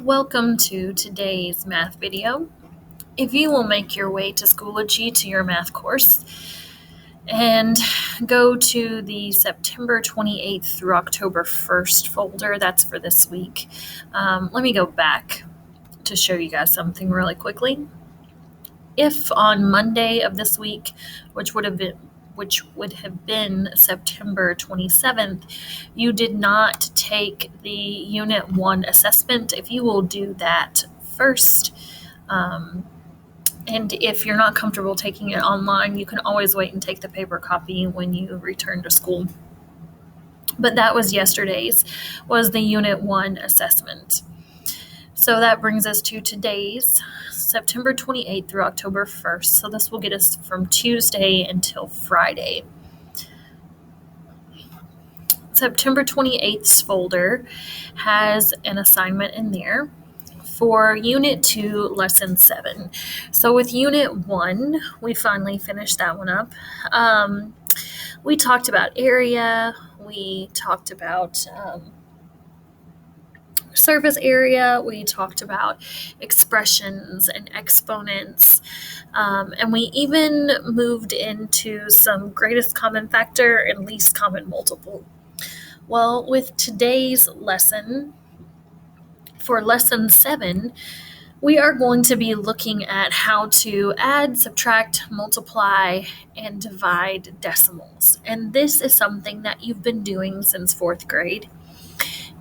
Welcome to today's math video. If you will make your way to Schoology to your math course and go to the September 28th through October 1st folder, that's for this week. Let me go back to show you guys something really quickly. If on Monday of this week, which would have been September 27th, you did not take the Unit 1 assessment, if you will do that first, and if you're not comfortable taking it online, you can always wait and take the paper copy when you return to school. But that was was the Unit 1 assessment. So that brings us to today's September 28th through October 1st. So this will get us from Tuesday until Friday. September 28th's folder has an assignment in there for Unit 2, Lesson 7. So with Unit 1, we finally finished that one up. We talked about area, we talked about surface area, we talked about expressions and exponents, and we even moved into some greatest common factor and least common multiple. Well, with today's lesson, for Lesson 7, we are going to be looking at how to add, subtract, multiply, and divide decimals. And this is something that you've been doing since 4th grade.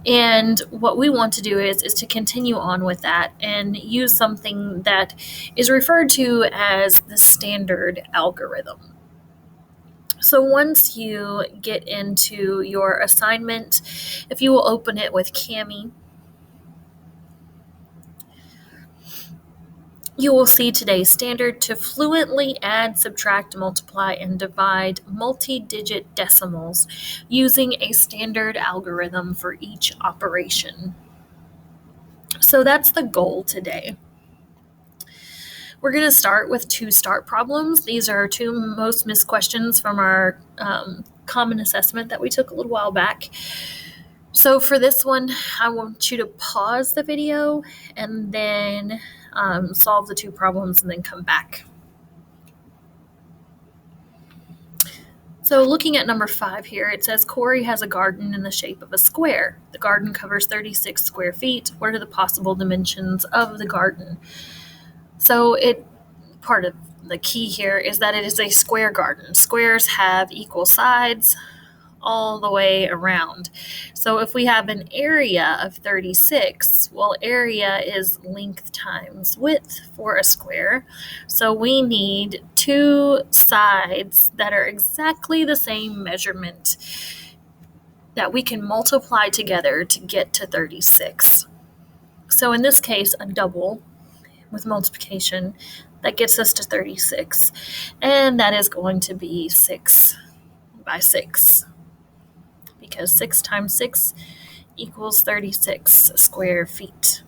And what we want to do is to continue on with that and use something that is referred to as the standard algorithm. So once you get into your assignment, if you will open it with Kami, you will see today's standard to fluently add, subtract, multiply, and divide multi-digit decimals using a standard algorithm for each operation. So that's the goal today. We're going to start with 2 start problems. These are 2 most missed questions from our common assessment that we took a little while back. So for this one, I want you to pause the video and then solve the 2 problems and then come back. So looking at number 5 here, it says Corey has a garden in the shape of a square. The garden covers 36 square feet. What are the possible dimensions of the garden? So part of the key here is that it is a square garden. Squares have equal sides all the way around. So if we have an area of 36, well, area is length times width for a square. So we need 2 sides that are exactly the same measurement that we can multiply together to get to 36. So in this case, a double with multiplication, that gets us to 36. And that is going to be 6 by 6. Because 6 times 6 equals 36 square feet.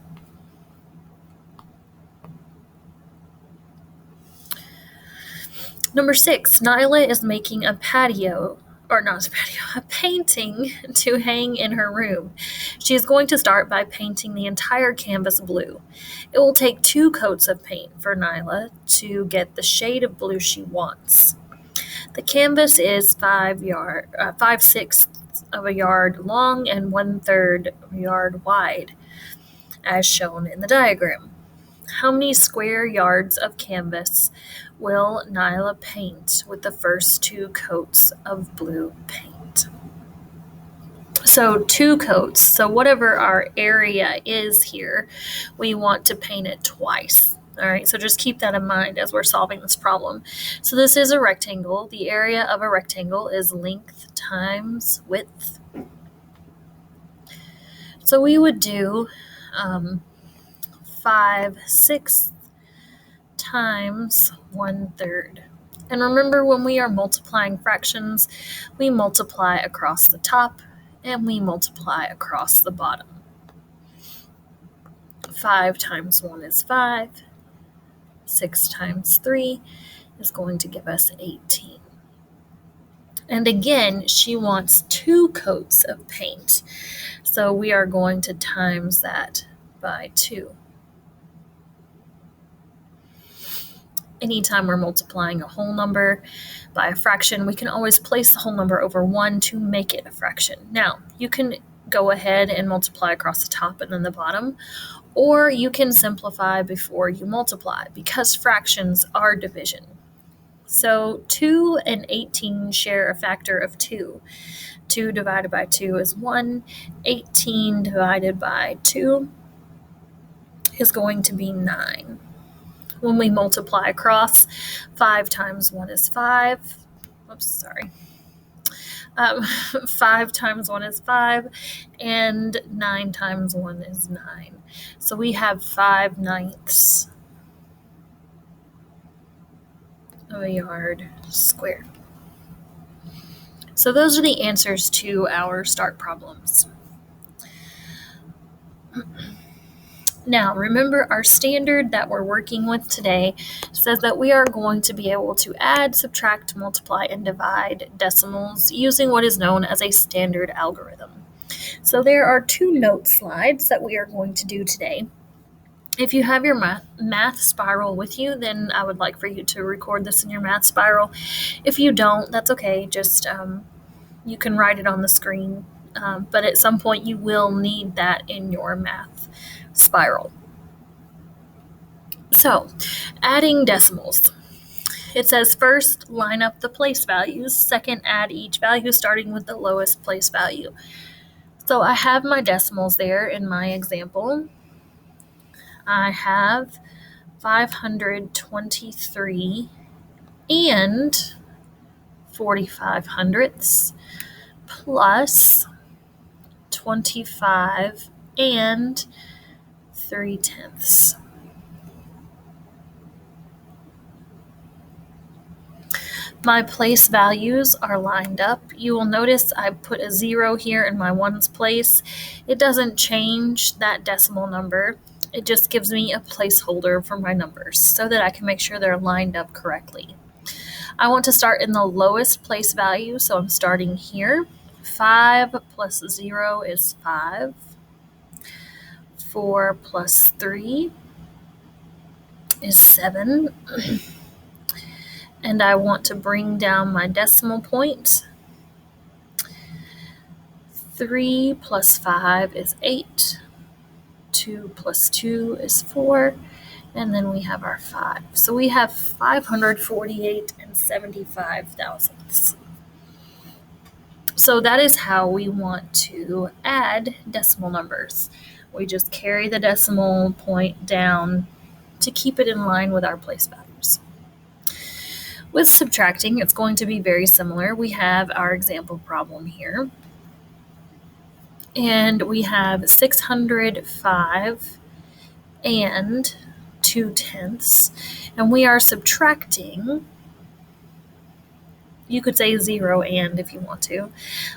Number 6, Nyla is making a painting to hang in her room. She is going to start by painting the entire canvas blue. It will take 2 coats of paint for Nyla to get the shade of blue she wants. The canvas is 5/6 of a yard long and 1/3 of a yard wide, as shown in the diagram. How many square yards of canvas will Nyla paint with the first 2 coats of blue paint? So 2 coats, so whatever our area is here, we want to paint it twice. All right, so just keep that in mind as we're solving this problem. So this is a rectangle. The area of a rectangle is length times width. So we would do 5/6 times 1/3. And remember, when we are multiplying fractions, we multiply across the top and we multiply across the bottom. 5 times 1 is 5. 6 times 3 is going to give us 18. And again, she wants 2 coats of paint. So we are going to times that by 2. Anytime we're multiplying a whole number by a fraction, we can always place the whole number over 1 to make it a fraction. Now, you can go ahead and multiply across the top and then the bottom, or you can simplify before you multiply because fractions are division. So 2 and 18 share a factor of 2. 2 divided by 2 is 1. 18 divided by 2 is going to be 9. When we multiply across, 5 times 1 is 5. Oops, sorry. 5 times 1 is 5, and 9 times 1 is 9. So we have 5/9 of a yard squared. So those are the answers to our start problems. Now, remember our standard that we're working with today says that we are going to be able to add, subtract, multiply, and divide decimals using what is known as a standard algorithm. So there are 2 note slides that we are going to do today. If you have your math spiral with you, then I would like for you to record this in your math spiral. If you don't, that's okay. Just you can write it on the screen, but at some point you will need that in your math spiral. So, adding decimals. It says first, line up the place values. Second, add each value starting with the lowest place value. So I have my decimals there in my example. I have 523 and 45 hundredths plus 25 and 3/10. My place values are lined up. You will notice I put a 0 here in my ones place. It doesn't change that decimal number. It just gives me a placeholder for my numbers so that I can make sure they're lined up correctly. I want to start in the lowest place value, so I'm starting here. 5 plus 0 is 5. 4 plus 3 is 7. And I want to bring down my decimal point. 3 plus 5 is 8. 2 plus 2 is 4. And then we have our 5. So we have 548 and 75 thousandths. So that is how we want to add decimal numbers. We just carry the decimal point down to keep it in line with our place values. With subtracting, it's going to be very similar. We have our example problem here. And we have 605 and 2/10. And we are subtracting, you could say 0 and if you want to,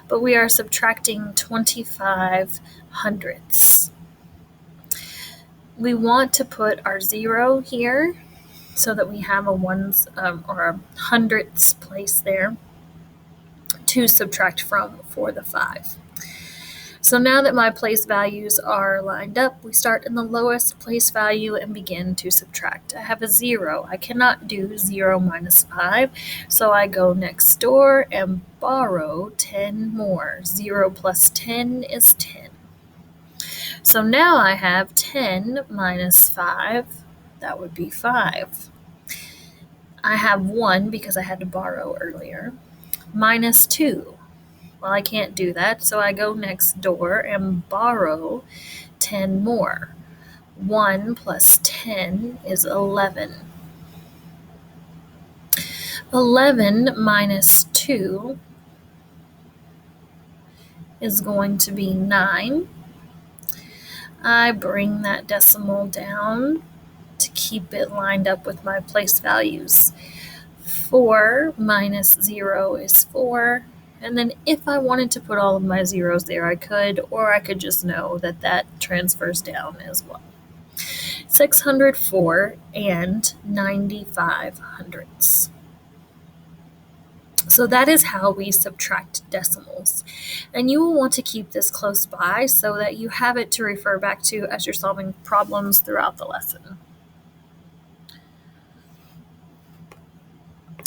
but we are subtracting 25 hundredths. We want to put our 0 here so that we have a ones or a hundredths place there to subtract from for the 5. So now that my place values are lined up, we start in the lowest place value and begin to subtract. I have a 0. I cannot do 0 minus 5, so I go next door and borrow 10 more. 0 plus 10 is 10. So now I have 10 minus 5, that would be 5. I have 1 because I had to borrow earlier, minus 2. Well, I can't do that, so I go next door and borrow 10 more. 1 plus 10 is 11. 11 minus 2 is going to be 9. I bring that decimal down to keep it lined up with my place values. 4 minus 0 is 4. And then if I wanted to put all of my zeros there, I could, or I could just know that that transfers down as well. 604 and 95 hundredths. So that is how we subtract decimals. And you will want to keep this close by so that you have it to refer back to as you're solving problems throughout the lesson.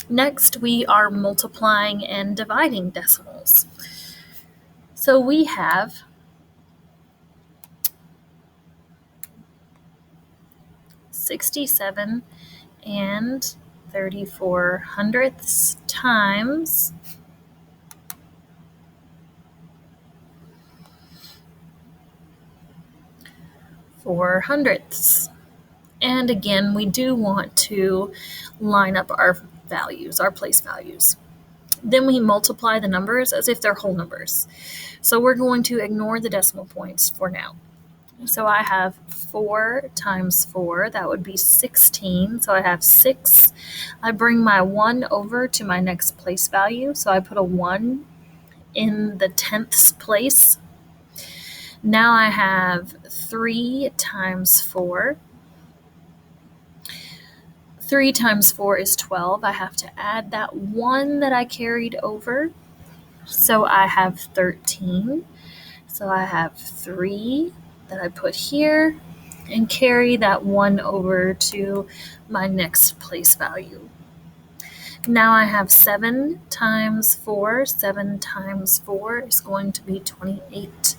Next, we are multiplying and dividing decimals. So we have 67 and 34 hundredths times 4 hundredths. And again, we do want to line up our values, our place values. Then we multiply the numbers as if they're whole numbers. So we're going to ignore the decimal points for now. So I have 4 times 4, that would be 16. So I have 6. I bring my 1 over to my next place value. So I put a 1 in the tenths place. Now I have 3 times 4. 3 times 4 is 12. I have to add that 1 that I carried over. So I have 13. So I have 3 that I put here and carry that 1 over to my next place value. Now I have 7 times 4. 7 times 4 is going to be 28.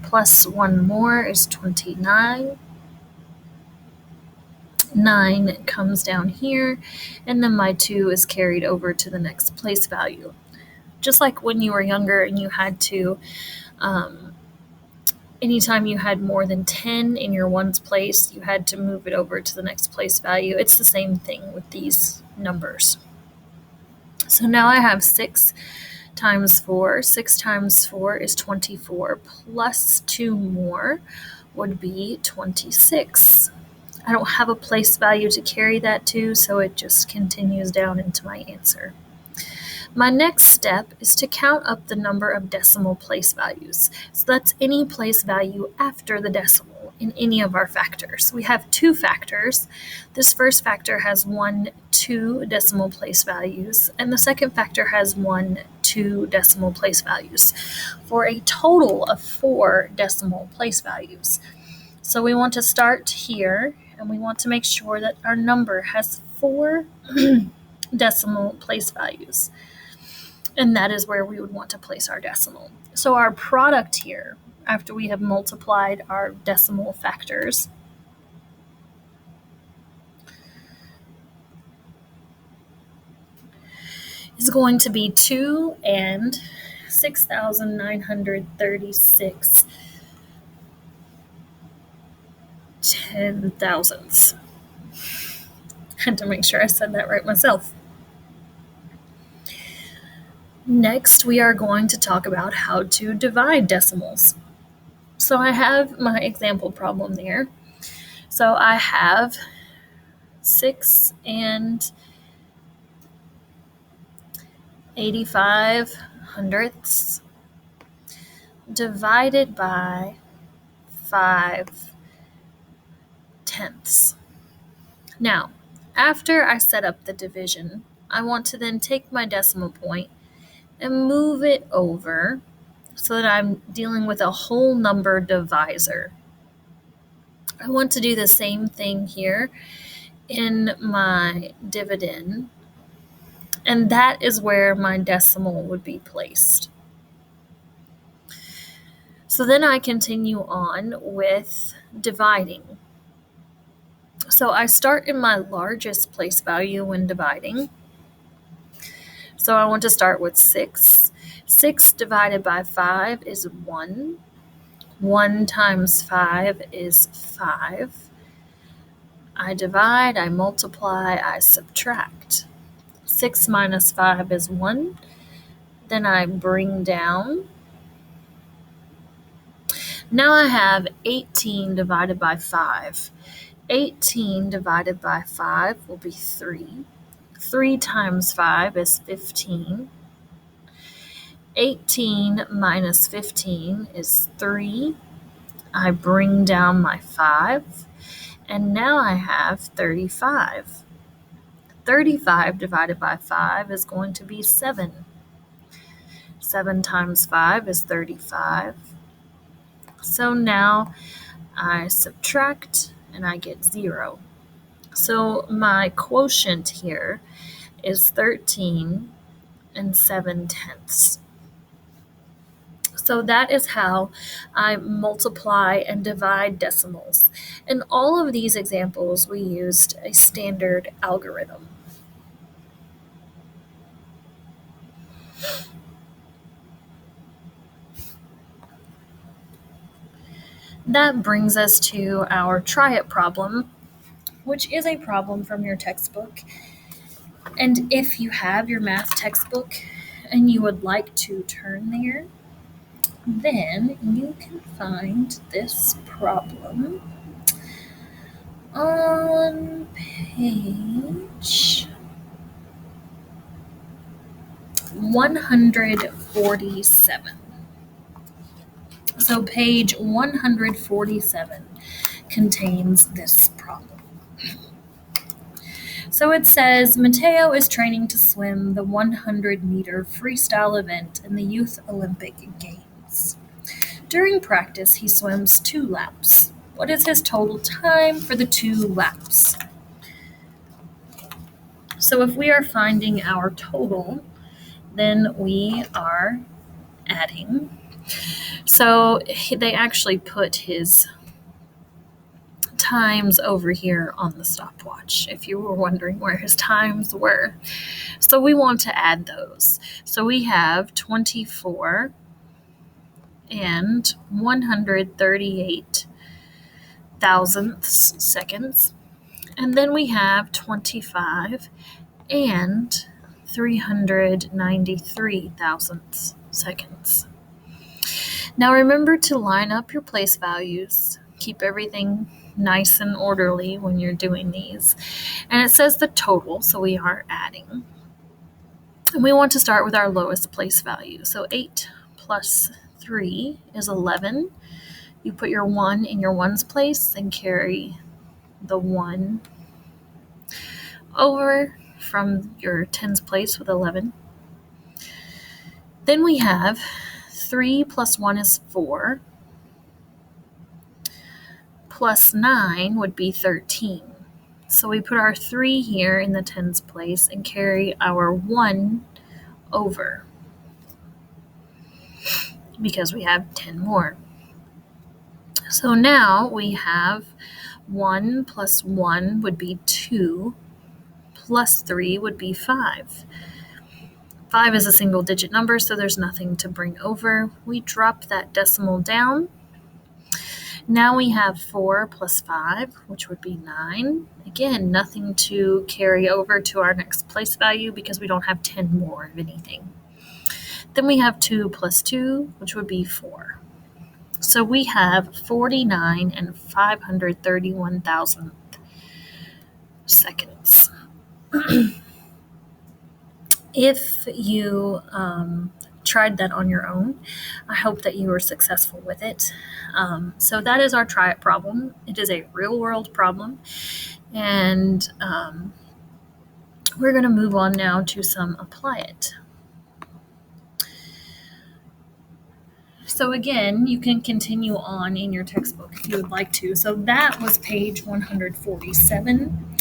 Plus 1 more is 29. 9 comes down here, and then my 2 is carried over to the next place value. Just like when you were younger and you had to, anytime you had more than 10 in your ones place, you had to move it over to the next place value. It's the same thing with these numbers. So now I have 6 times 4. 6 times 4 is 24, plus 2 more would be 26. I don't have a place value to carry that to, so it just continues down into my answer. My next step is to count up the number of decimal place values. So that's any place value after the decimal in any of our factors. We have 2 factors. This first factor has 1, 2 decimal place values, and the second factor has 1, 2 decimal place values, for a total of 4 decimal place values. So we want to start here, and we want to make sure that our number has 4 decimal place values. And that is where we would want to place our decimal. So our product here, after we have multiplied our decimal factors, is going to be 2 and 6,936 10,000ths. Had to make sure I said that right myself. Next, we are going to talk about how to divide decimals. So I have my example problem there. So I have 6 and 85 hundredths divided by 5 tenths. Now, after I set up the division, I want to then take my decimal point and move it over so that I'm dealing with a whole number divisor. I want to do the same thing here in my dividend, and that is where my decimal would be placed. So then I continue on with dividing. So I start in my largest place value when dividing. So I want to start with 6. 6 divided by 5 is 1. 1 times 5 is 5. I divide, I multiply, I subtract. 6 minus 5 is 1. Then I bring down. Now I have 18 divided by 5. 18 divided by 5 will be 3. 3 times 5 is 15. 18 minus 15 is 3. I bring down my 5, and now I have 35. 35 divided by 5 is going to be 7. 7 times 5 is 35. So now I subtract and I get 0. So my quotient here is 13 and 7/10. So that is how I multiply and divide decimals. In all of these examples, we used a standard algorithm. That brings us to our try it problem, which is a problem from your textbook. And if you have your math textbook and you would like to turn there, then you can find this problem on page 147. So page 147 contains this problem. So it says, Mateo is training to swim the 100-meter freestyle event in the Youth Olympic Games. During practice, he swims 2 laps. What is his total time for the 2 laps? So if we are finding our total, then we are adding. So they actually put his times over here on the stopwatch, if you were wondering where his times were. So we want to add those. So we have 24 and 138 thousandths seconds. And then we have 25 and 393 thousandths seconds. Now remember to line up your place values. Keep everything nice and orderly when you're doing these. And it says the total, so we are adding. And we want to start with our lowest place value. So 8 plus 3 is 11. You put your 1 in your ones place and carry the 1 over from your tens place with 11. Then we have 3 plus 1 is 4. Plus 9 would be 13. So we put our 3 here in the tens place and carry our 1 over because we have 10 more. So now we have 1 plus 1 would be 2, plus 3 would be 5. 5 is a single digit number, so there's nothing to bring over. We drop that decimal down. Now we have 4 plus 5, which would be 9. Again, nothing to carry over to our next place value because we don't have 10 more of anything. Then we have 2 plus 2, which would be 4. So we have 49 and 531 thousandth seconds. If you tried that on your own, I hope that you were successful with it. So that is our try it problem. It is a real world problem. And we're going to move on now to some apply it. So again, you can continue on in your textbook if you would like to. So that was page 147.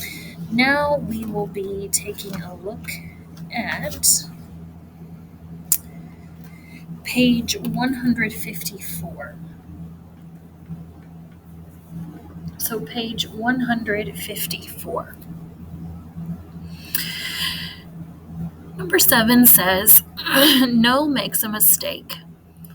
Now we will be taking a look at page 154. So page 154. Number 7 says, No makes a mistake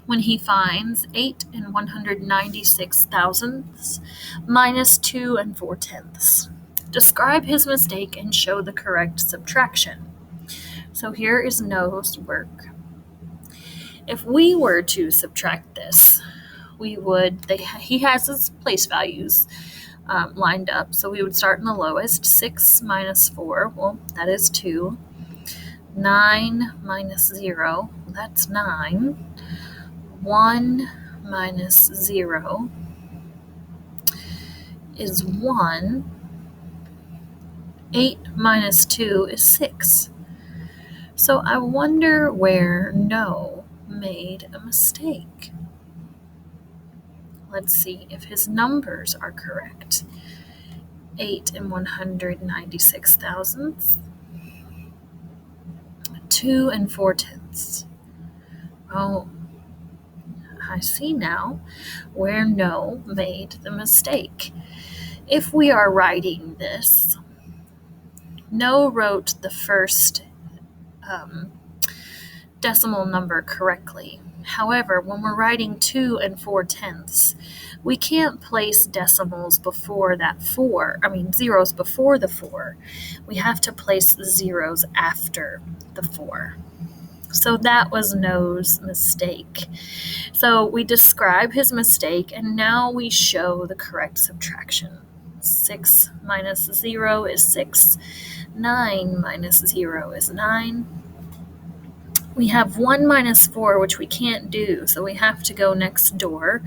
when he finds 8 and 196 thousandths minus 2 and 4 tenths. Describe his mistake and show the correct subtraction. So here is No's work. If we were to subtract this, we would, he has his place values lined up. So we would start in the lowest, 6 minus 4, well, that is 2. 9 minus 0, that's 9. 1 minus 0 is 1. 8 minus 2 is 6. So I wonder where No made a mistake. Let's see if his numbers are correct. 8 and 196 thousandths. 2 and 4 tenths. Oh, I see now where No made the mistake. If we are writing this, No wrote the first decimal number correctly. However, when we're writing 2 and 4 tenths, we can't place decimals before that 4, zeros before the 4. We have to place the zeros after the 4. So that was No's mistake. So we describe his mistake, and now we show the correct subtraction. 6 minus 0 is 6. 9 minus 0 is 9. We have 1 minus 4, which we can't do, so we have to go next door,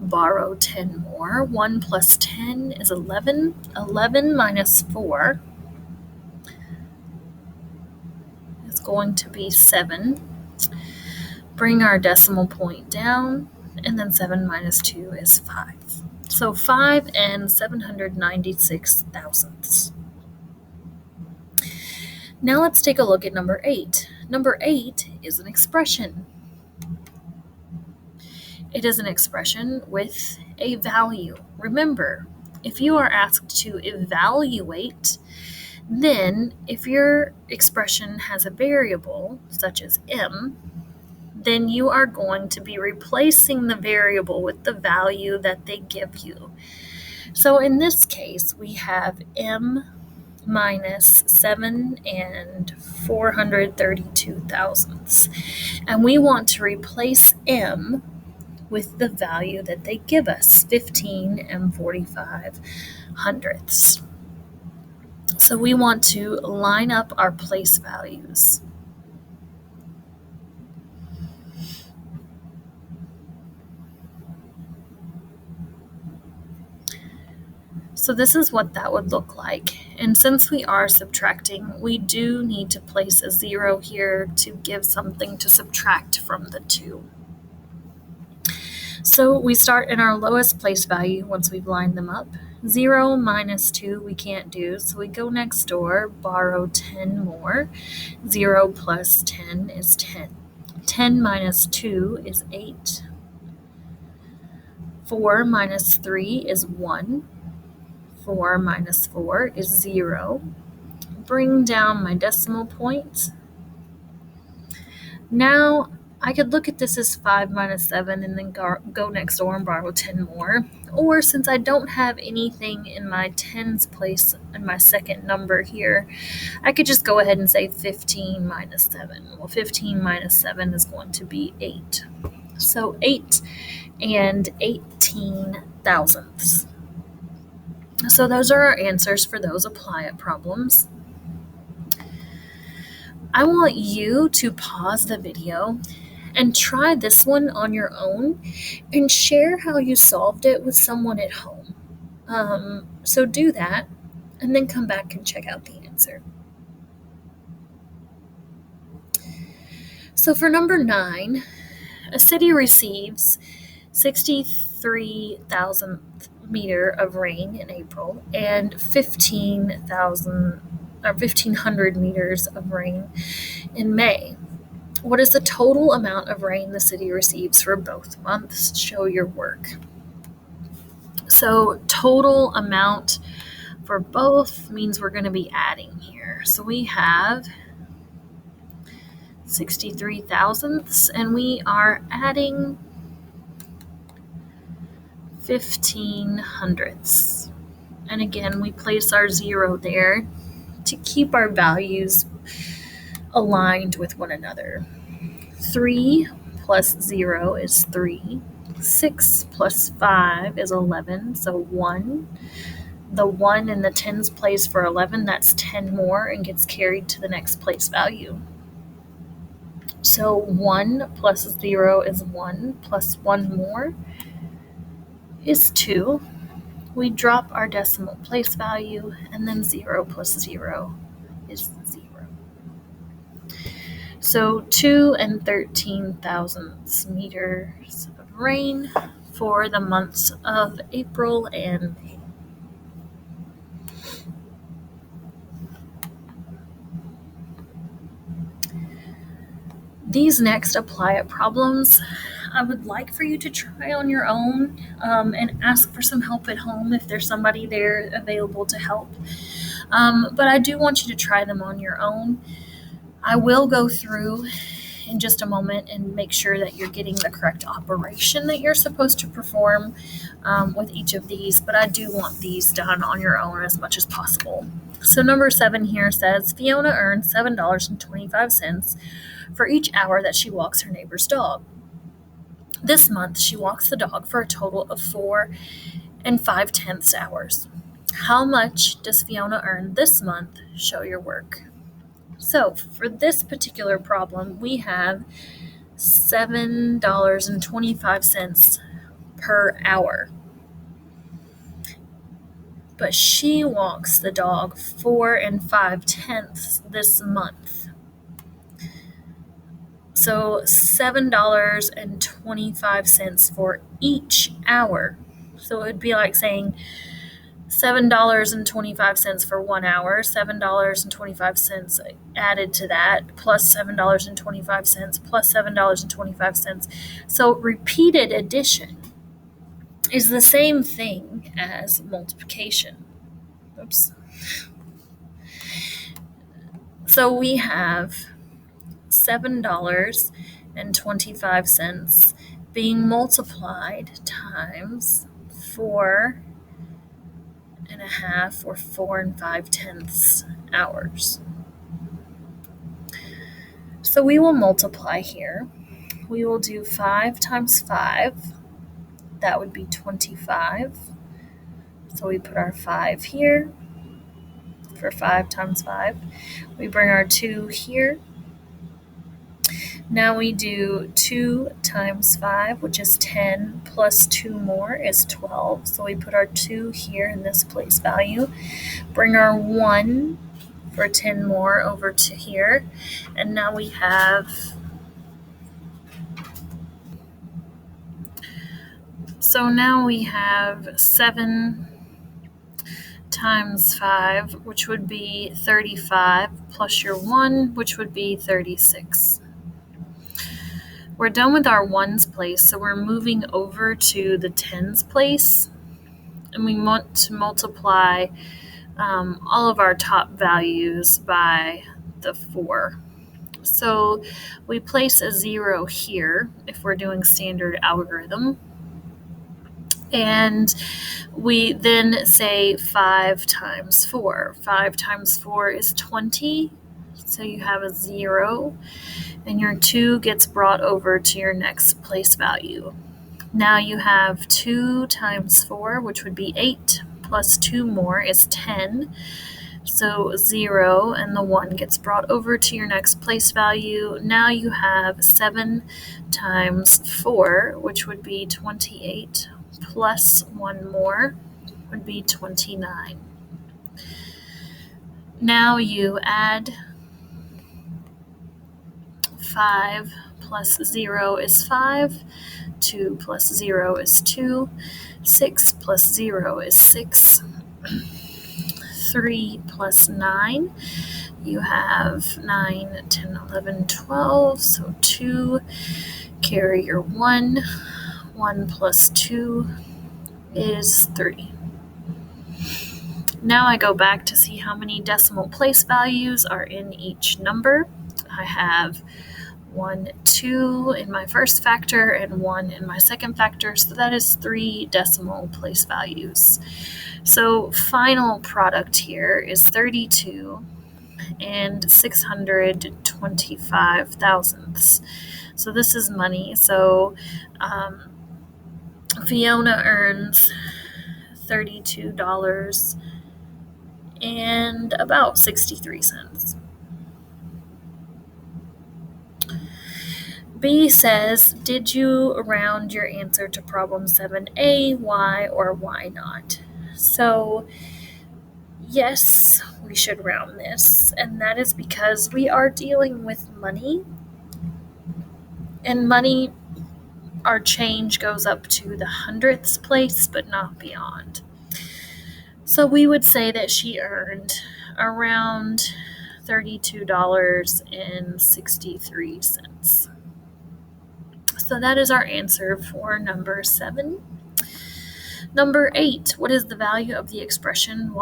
borrow 10 more. 1 plus 10 is 11. 11 minus 4 is going to be 7. Bring our decimal point down, and then 7 minus 2 is 5. So 5 and 796 thousandths. Now let's take a look at number 8. Number 8 is an expression. It is an expression with a value. Remember, if you are asked to evaluate, then if your expression has a variable, such as m, then you are going to be replacing the variable with the value that they give you. So in this case, we have m minus 7 and 432 thousandths. And we want to replace m with the value that they give us, 15 and 45 hundredths. So we want to line up our place values. So this is what that would look like. And since we are subtracting, we do need to place a 0 here to give something to subtract from the 2. So we start in our lowest place value once we've lined them up. 0 minus 2 we can't do, so we go next door, borrow 10 more. 0 plus 10 is 10. 10 minus 2 is 8. 4 minus 3 is 1. 4 minus 4 is 0. Bring down my decimal point. Now, I could look at this as 5 minus 7 and then go next door and borrow 10 more. Or since I don't have anything in my tens place in my second number here, I could just go ahead and say 15 minus 7. Well, 15 minus 7 is going to be 8. So 8 and 18 thousandths. So those are our answers for those apply it problems. I want you to pause the video and try this one on your own and share how you solved it with someone at home. So do that and then come back and check out the answer. So for number 9, a city receives 63,000 meter of rain in April and 1,500 meters of rain in May. What is the total amount of rain the city receives for both months? Show your work. So total amount for both means we're going to be adding here. So we have 63 thousandths and we are adding 15 hundredths. And again, we place our 0 there to keep our values aligned with one another. 3 plus 0 is 3. 6 plus 5 is 11, so 1. The 1 in the tens place for 11, that's 10 more and gets carried to the next place value. So 1 plus 0 is 1, plus 1 more is 2. we drop our decimal place value, and then 0 plus 0 is 0. So 2 13 meters of rain for the months of April and May. These next apply it problems I would like for you to try on your own, and ask for some help at home if there's somebody there available to help. But I do want you to try them on your own. I will go through in just a moment and make sure that you're getting the correct operation that you're supposed to perform with each of these, but I do want these done on your own as much as possible. So number 7 here says Fiona earns $7.25 for each hour that she walks her neighbor's dog. This month, she walks the dog for a total of 4 5/10 hours. How much does Fiona earn this month? Show your work. So for this particular problem, we have $7.25 per hour. But she walks the dog 4 5/10 this month. So $7.25 for each hour. So it would be like saying $7.25 for 1 hour, $7.25 added to that, plus $7.25, plus $7.25. So repeated addition is the same thing as multiplication. Oops. So we have $7.25 being multiplied times 4 1/2 or 4 5/10 hours. So we will multiply here. We will do 5 times 5. That would be 25. So we put our 5 here for 5 times 5. We bring our 2 here. Now we do 2 times 5, which is 10, plus 2 more is 12. So we put our 2 here in this place value. Bring our 1 for 10 more over to here. And now we have 7 times 5, which would be 35, plus your 1, which would be 36. We're done with our ones place, so we're moving over to the tens place, and we want to multiply all of our top values by the 4. So we place a 0 here if we're doing standard algorithm, and we then say 5 times 4. 5 times 4 is 20, so you have a 0, and your 2 gets brought over to your next place value. Now you have 2 times 4, which would be 8, plus 2 more is 10. So 0 and the 1 gets brought over to your next place value. Now you have 7 times 4, which would be 28, plus 1 more would be 29. Now you add 5 plus 0 is 5, 2 plus 0 is 2, 6 plus 0 is 6, 3 plus 9, you have 9, 10, 11, 12, so 2, carry your 1, 1 plus 2 is 3. Now I go back to see how many decimal place values are in each number. I have 1, 2 in my first factor and 1 in my second factor, so that is 3 decimal place values. So final product here is 32 and 625 thousandths. So this is money. So Fiona earns $32 and about 63 cents. B says, did you round your answer to problem 7A, why or why not? So yes, we should round this, and that is because we are dealing with money, and money, our change goes up to the hundredths place, but not beyond. So we would say that she earned around $32.63. So that is our answer for number 7. Number 8, what is the value of the expression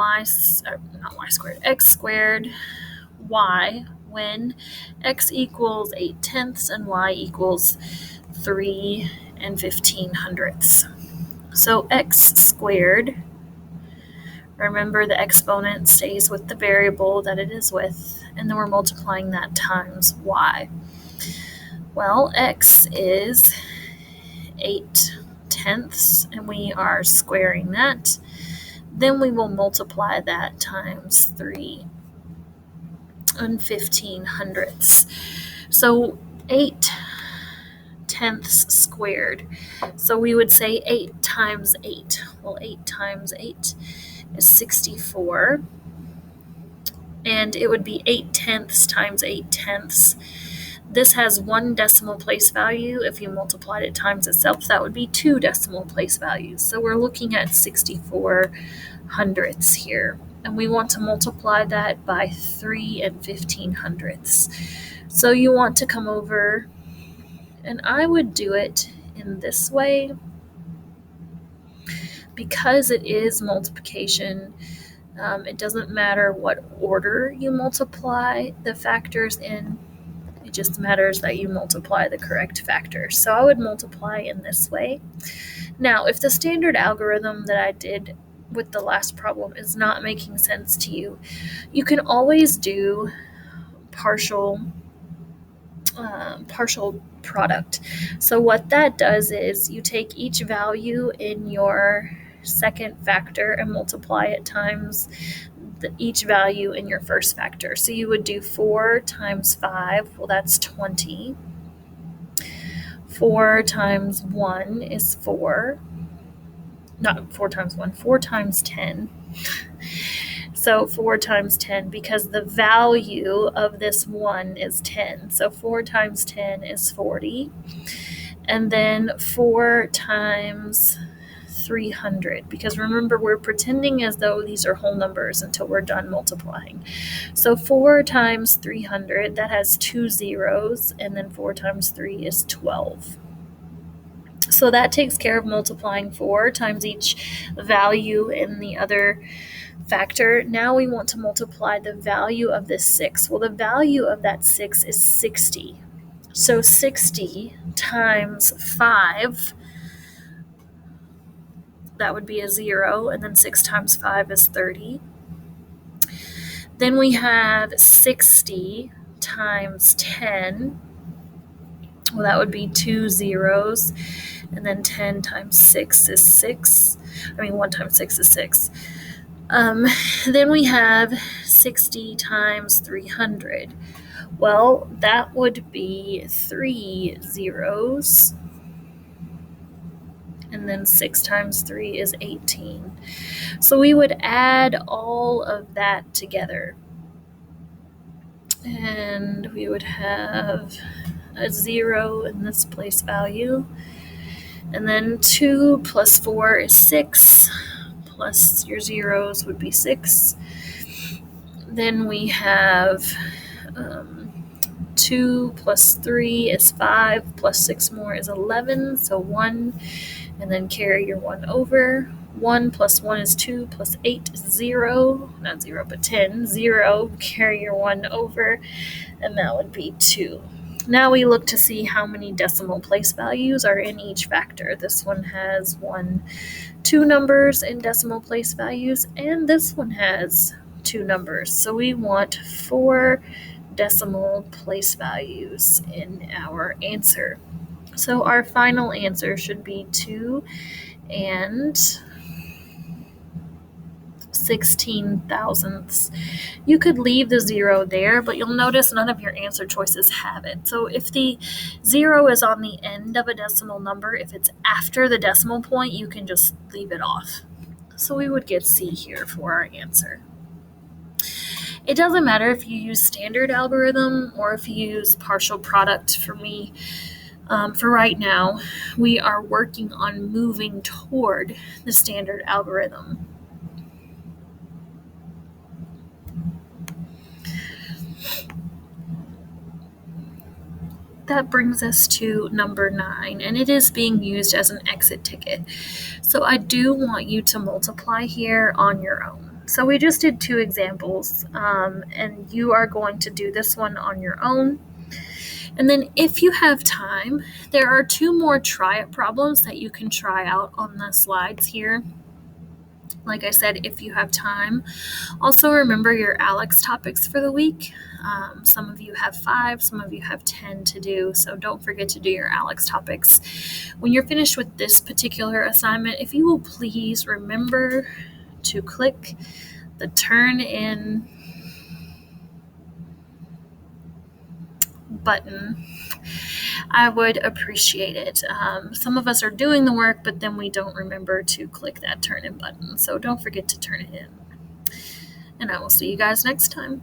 x squared y when x equals 8/10 and y equals 3 15/100? So x squared, remember the exponent stays with the variable that it is with, and then we're multiplying that times y. Well, x is 8/10, and we are squaring that. Then we will multiply that times 3 15/100. So 8/10 squared. So we would say 8 times 8. Well, 8 times 8 is 64. And it would be 8/10 times 8/10. This has 1 decimal place value. If you multiplied it times itself, that would be 2 decimal place values. So we're looking at 64 hundredths here. And we want to multiply that by 3 15/100. So you want to come over, and I would do it in this way. Because it is multiplication, it doesn't matter what order you multiply the factors in. It just matters that you multiply the correct factor. So I would multiply in this way. Now, if the standard algorithm that I did with the last problem is not making sense to you, you can always do partial product. So what that does is you take each value in your second factor and multiply it times each value in your first factor. So you would do 4 times 5, well, that's 20. 4 times 1 is 4. Not 4 times 1, 4 times 10. So 4 times 10, because the value of this 1 is 10. So 4 times 10 is 40. And then 4 times 300, because remember, we're pretending as though these are whole numbers until we're done multiplying. So 4 times 300, that has 2 zeros, and then 4 times 3 is 12. So that takes care of multiplying 4 times each value in the other factor. Now we want to multiply the value of this 6. Well, the value of that 6 is 60. So 60 times 5, that would be a 0, and then 6 times 5 is 30. Then we have 60 times 10. Well, that would be 2 zeros, and then 10 times 6 is 6. 1 times 6 is 6. Then we have 60 times 300. Well, that would be 3 zeros, and then 6 times 3 is 18. So we would add all of that together, and we would have a 0 in this place value, and then 2 plus 4 is 6, plus your zeros would be 6. Then we have 2 plus 3 is 5, plus 6 more is 11, so 1, and then carry your 1 over. 1 plus 1 is 2, plus 8 is 0, not 0, but 10, 0, carry your 1 over, and that would be 2. Now we look to see how many decimal place values are in each factor. This one has 2 numbers in decimal place values, and this one has 2 numbers. So we want 4 decimal place values in our answer. So our final answer should be 2 and 16 thousandths. You could leave the 0 there, but you'll notice none of your answer choices have it. So if the 0 is on the end of a decimal number, if it's after the decimal point, you can just leave it off. So we would get C here for our answer. It doesn't matter if you use standard algorithm or if you use partial product for me. For right now, we are working on moving toward the standard algorithm. That brings us to number 9, and it is being used as an exit ticket. So I do want you to multiply here on your own. So we just did 2 examples, and you are going to do this one on your own. And then if you have time, there are 2 more try it problems that you can try out on the slides here. Like I said, if you have time. Also remember your ALEKS topics for the week. Some of you have 5, some of you have 10 to do, so don't forget to do your ALEKS topics. When you're finished with this particular assignment, if you will please remember to click the turn in button, I would appreciate it. Some of us are doing the work, but then we don't remember to click that turn in button, so don't forget to turn it in. And I will see you guys next time.